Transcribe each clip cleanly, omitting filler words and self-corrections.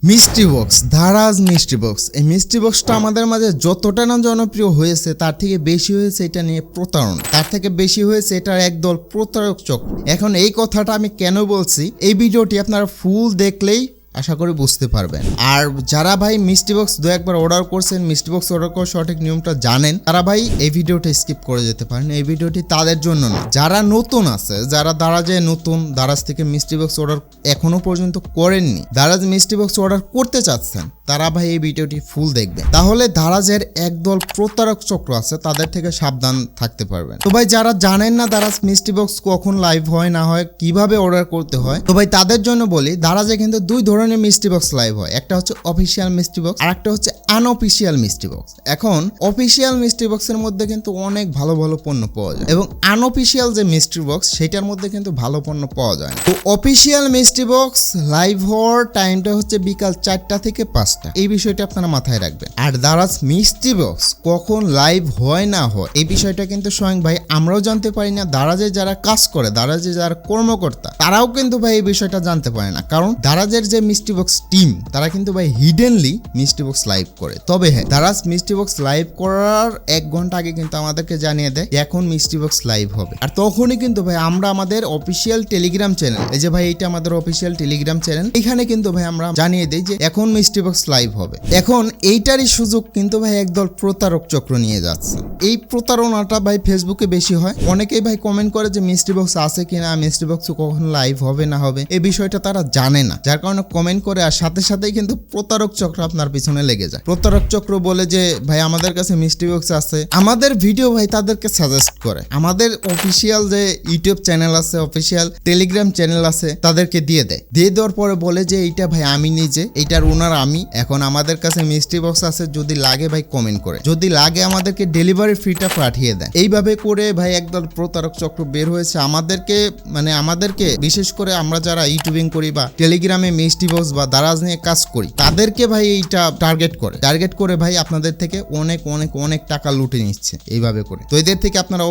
মিষ্টি বক্স, দারাজ মিষ্টি বক্স। এই মিষ্টি বক্সটা আমাদের মাঝে যতটা না জনপ্রিয় হয়েছে তার থেকে বেশি হয়েছে এটা নিয়ে প্রতারণা, তার থেকে বেশি হয়েছে এটার একদল প্রতারক চক্র। এখন এই কথাটা আমি কেন বলছি, এই ভিডিওটি আপনারা ফুল দেখলেই আশা করি বুঝতে পারবেন। আর যারা ভাই মিষ্টি বক্স দু একবার অর্ডার করছেন, মিষ্টি বক্স অর্ডার করার সঠিক নিয়মটা জানেন, তারা ভাই এই ভিডিওটা স্কিপ করে যেতে পারেন। এই ভিডিওটি তাদের জন্য না, যারা নতুন আছে, যারা দারাজে নতুন, দারাজ থেকে মিষ্টি বক্স অর্ডার এখনো পর্যন্ত করেননি, দারাজ মিষ্টি বক্স অর্ডার করতে চাচ্ছেন, তারা ভাই এই ভিডিওটি ফুল দেখবেন। তাহলে দারাজের একদল প্রতারক চক্র আছে, তাদের থেকে সাবধান থাকতে পারবেন। তো ভাই যারা জানেন না দারাজ মিষ্টি বক্স কখন লাইভ হয় না হয়, কিভাবে অর্ডার করতে হয়, তো ভাই তাদের জন্য বলি, দারাজে কিন্তু দুই ধরনের মিষ্টি বক্স লাইভ হয়। একটা হচ্ছে অফিসিয়াল মিষ্টি বক্স আর একটা হচ্ছে আনঅফিসিয়াল মিষ্টি বক্স। এখন অফিসিয়াল মিষ্টি বক্সের মধ্যে কিন্তু অনেক ভালো ভালো পণ্য পাওয়া যায় এবং আনঅফিসিয়াল যে মিষ্টি বক্স সেটার মধ্যে কিন্তু ভালো পণ্য পাওয়া যায় না। তো অফিসিয়াল মিষ্টি বক্স লাইভ হওয়ার টাইমটা হচ্ছে বিকাল 4টা থেকে 5টা, এই বিষয়টা আপনারা মাথায় রাখবেন। আর দারাজ মিষ্টি বক্স কখন লাইভ হয় না হয় এই বিষয়টা কিন্তু স্বয়ং ভাই আমরাও জানতে পারি না, দারাজে যারা কাজ করে, দারাজে যারা কর্মকর্তা, তারাও কিন্তু ভাই এই বিষয়টা জানতে পারে না। কারণ দারাজের যে মিষ্টি বক্স টিম, তারা কিন্তু ভাই হিডেনলি মিষ্টি বক্স লাইভ করে। তবে হ্যাঁ, দারাজ মিষ্টি বক্স লাইভ করার 1 ঘন্টা আগে কিন্তু আমাদেরকে জানিয়ে দেয় এখন মিষ্টি বক্স লাইভ হবে। আর তখনই কিন্তু ভাই আমরা আমাদের অফিসিয়াল টেলিগ্রাম চ্যানেল, এই যে ভাই এটা আমাদের অফিসিয়াল টেলিগ্রাম চ্যানেল, এখানে কিন্তু ভাই আমরা জানিয়ে দিই যে এখন মিষ্টি বক্স লাইভ হবে। এখন এইটারই সুযোগ কিন্তু ভাই একদল প্রতারক চক্র নিয়ে যাচ্ছে। এই প্রতারণাটা ভাই ফেসবুকে বেশি হয়। অনেকেই ভাই কমেন্ট করে যে মিষ্টি বক্স আছে কিনা, মিষ্টি বক্স কখন লাইভ হবে না হবে এই বিষয়টা তারা জানে না, যার কারণে কমেন্ট করে আর সাথে সাথেই কিন্তু প্রতারক চক্র আপনার পিছনে লেগে যায়। প্রতারক চক্র বলে যে ভাই আমাদের কাছে মিষ্টি বক্স আছে, আমাদের ভিডিও ভাই তাদেরকে সাজেস্ট করে, আমাদের অফিসিয়াল যে ইউটিউব চ্যানেল আছে, অফিসিয়াল টেলিগ্রাম চ্যানেল আছে, তাদেরকে দিয়ে দেয়। দিয়ে দেওয়ার পরে বলে যে এইটা ভাই আমি নিজে, এইটার ওনার আমি, এখন আমাদের কাছে মিষ্টি বক্স আছে, যদি লাগে ভাই কমেন্ট করে, যদি লাগে আমাদেরকে ডেলিভারি ফ্রিটা পাঠিয়ে দেয়। এইভাবে করে ভাই একদল প্রতারক চক্র বের হয়েছে। আমাদেরকে বিশেষ করে আমরা যারা ইউটিউবিং করি বা টেলিগ্রামে মিষ্টি বক্স বা দারাজ নিয়ে কাজ করি, তাদেরকে ভাই এইটা টার্গেট করে ভাই আপনাদের থেকে অনেক অনেক অনেক টাকা লুটে নিচ্ছে এইভাবে করে। তো এদের থেকে আপনারা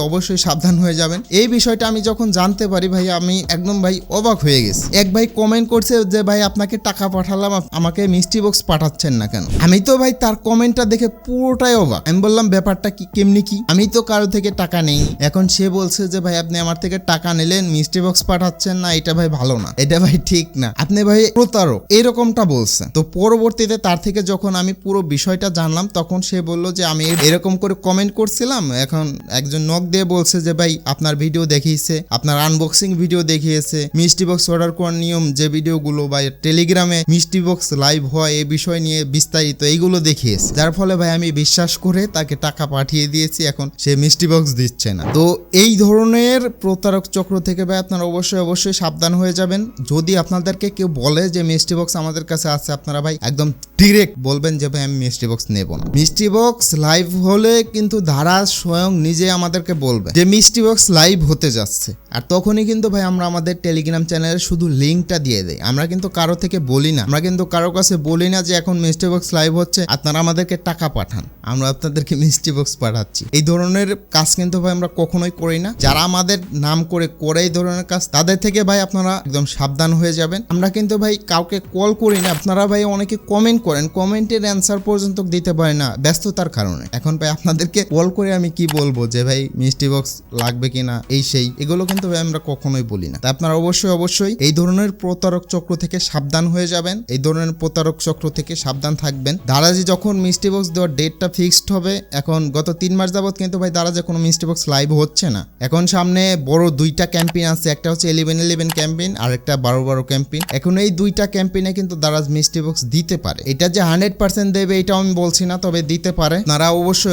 অবশ্যই সাবধান হয়ে যাবেন। এই বিষয়টা আমি যখন জানতে পারি ভাই, আমি একদম ভাই অবাক হয়ে গেছি। এক ভাই কমেন্ট করছে যে ভাই আপনাকে টাকা পাঠালাম, আমাকে মিষ্টি বক্স পাঠাচ্ছেন না কেন? আমি তো ভাই তার কমেন্টটা দেখে পুরোটাই অবাক। আমি বললাম ব্যাপারটা কি, কেমনি কি? আমি তো কারো থেকে টাকা নেই। এখন সে বলছে যে ভাই আপনি আমার থেকে টাকা নিলেন, মিষ্টি বক্স পাঠাচ্ছেন না, এটা ভাই ভালো না, এটা ভাই ঠিক না, আপনি ভাই প্রতারক, এরকমটা বলছে। তো পরবর্তীতে তার থেকে যখন আমি পুরো বিষয়টা জানলাম, তখন সে বলল যে আমি এরকম করে কমেন্ট করছিলাম, এখন একজন নক দিয়ে বলছে যে ভাই আপনার ভিডিও দেখিয়েছে, আপনার আনবক্সিং ভিডিও দেখিয়েছে, মিষ্টি বক্স অর্ডার করার নিয়ম যে ভিডিওগুলো বা টেলিগ্রামে মিষ্টি বক্স লাইভ হয় এই বিষয় নিয়ে বিস্তারিত এইগুলো দেখিয়েছে, যার ফলে ভাই আমি বিশ্বাস করে তাকে টাকা পাঠিয়ে দিয়েছি, এখন সে মিষ্টি বক্স দিচ্ছে না। তো এই ধরনের প্রতারক চক্র থেকে ভাই আপনারা অবশ্যই সাবধান হয়ে যাবেন। যদি আপনাদেরকে কেউ বলে যে মিষ্টি বক্স আমাদের কাছে আছে, আপনারা ভাই একদম ডিরেক্ট বলবেন যে ভাই আমি মিষ্টি বক্স নেব না। মিষ্টি বক্স লাইভ হলে কিন্তু দারাজ স্বয়ং নিজে আমাদেরকে বলবে যে মিষ্টি বক্স লাইভ হতে যাচ্ছে, আর তখনই কিন্তু ভাই আমরা আমাদের টেলিগ্রাম চ্যানেলের শুধু লিঙ্কটা দিয়ে দেই। আমরা কিন্তু কারো থেকে বলি না, আমরা কিন্তু কারো কাছে বলি না যে এখন মিষ্টি বক্স লাইভ হচ্ছে, আপনারা আমাদেরকে টাকা পাঠান, আমরা আপনাদেরকে মিষ্টি বক্স পাঠাচ্ছি। এই ধরনের কাজ কিন্তু ভাই আমরা কখনোই করি না। যারা আমাদের নাম করে এই ধরনের কাজ, তাদের থেকে ভাই আপনারা একদম সাবধান হয়ে যাবেন। আমরা কিন্তু ভাই কাউকে কল করি না। আপনারা ভাই অনেকে কমেন্ট করেন, কমেন্টের অ্যান্সার পর্যন্ত দিতে পারে না ব্যস্ততার কারণে। এখন ভাই আপনাদেরকে কল করে আমি কি বলবো যে ভাই মিষ্টি বক্স লাগবে কিনা, এই সেই, এগুলো কিন্তু ভাই আমরা কখনোই বলি না। তা আপনারা অবশ্যই এই ধরনের প্রতারক চক্র থেকে সাবধান হয়ে যাবেন, এই ধরনের প্রতারক চক্র থেকে সাবধান থাকবেন। দারাজে যখন মিষ্টি বক্স দেওয়ার ডেটটা ফিক্সড হবে, এখন গত 3 মাস যাবত কিন্তু ভাই দারাজে কোনো মিষ্টি বক্স লাইভ হচ্ছে না। এখন সামনে বড় 2টা ক্যাম্পেইন আছে, একটা হচ্ছে 11-11 ক্যাম্পেইন আর একটা 12-12 ক্যাম্পেইন। এখন এই 2টা ক্যাম্পেইনে কিন্তু দারাজ মিষ্টি বক্স দিতে পারে। এটা যে 100% দেবে এটাও আমি বলছি না, তবে দিতে পারে। আপনারা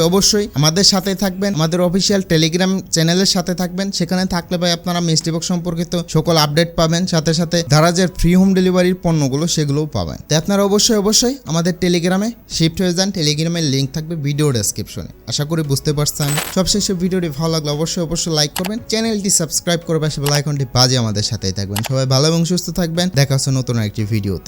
অবশ্যই আমাদের সাথে থাকবেন, আমাদের অফিসিয়াল টেলিগ্রাম চ্যানেলের সাথে থাকবেন। সেখানে থাকলে ভাই আপনারা মিষ্টি বক্স সম্পর্কিত সকল আপডেট পাবেন, সাথে সাথে দারাজের ফ্রি হোম ডেলিভারির পণ্যগুলো সেগুলোও পাবেন। তাই আপনারা অবশ্যই আমাদের টেলিগ্রামে শিফট হয়ে যান। টেলিগ্রামের লিঙ্ক থাকবে ভিডিও ডেসক্রিপশনে। আশা করি বুঝতে পারছেন। সবশেষে ভিডিওটি ভালো লাগলে অবশ্যই লাইক করবেন, চ্যানেলটি সাবস্ক্রাইব করে পাশে বেল আইকনটি বাজিয়ে আমাদের সাথেই থাকবেন। সবাই ভালো এবং সুস্থ থাকবেন। দেখা হচ্ছে নতুন একটি ভিডিওতে।